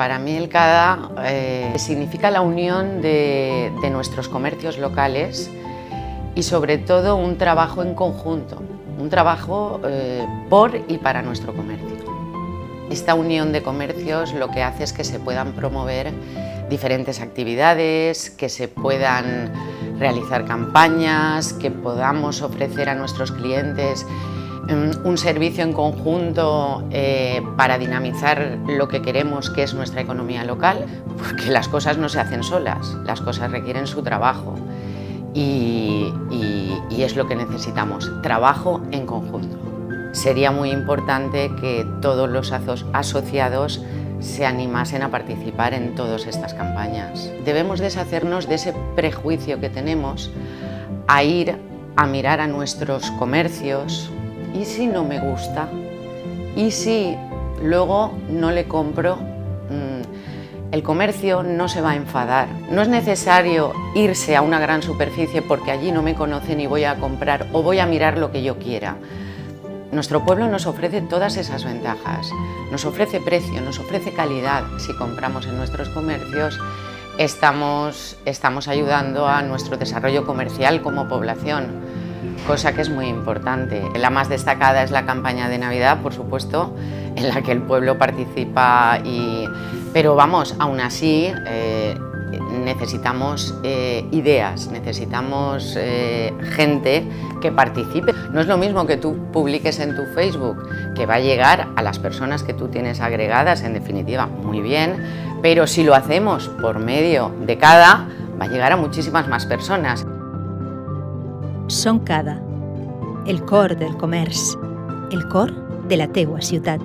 Para mí el CADA significa la unión de nuestros comercios locales y sobre todo un trabajo en conjunto, un trabajo por y para nuestro comercio. Esta unión de comercios lo que hace es que se puedan promover diferentes actividades, que se puedan realizar campañas, que podamos ofrecer a nuestros clientes un servicio en conjunto para dinamizar lo que queremos, que es nuestra economía local, porque las cosas no se hacen solas, las cosas requieren su trabajo y es lo que necesitamos, trabajo en conjunto. Sería muy importante que todos los asociados se animasen a participar en todas estas campañas. Debemos deshacernos de ese prejuicio que tenemos a ir a mirar a nuestros comercios. ¿Y si no me gusta? ¿Y si luego no le compro? El comercio no se va a enfadar. No es necesario irse a una gran superficie porque allí no me conocen y voy a comprar o voy a mirar lo que yo quiera. Nuestro pueblo nos ofrece todas esas ventajas. Nos ofrece precio, nos ofrece calidad. Si compramos en nuestros comercios, estamos ayudando a nuestro desarrollo comercial como población, cosa que es muy importante. La más destacada es la campaña de Navidad, por supuesto, en la que el pueblo participa, pero vamos, aún así necesitamos ideas, necesitamos gente que participe. No es lo mismo que tú publiques en tu Facebook, que va a llegar a las personas que tú tienes agregadas, en definitiva, muy bien, pero si lo hacemos por medio de CADA, va a llegar a muchísimas más personas. Som CADA, el cor del comerç, el cor de la teua ciutat.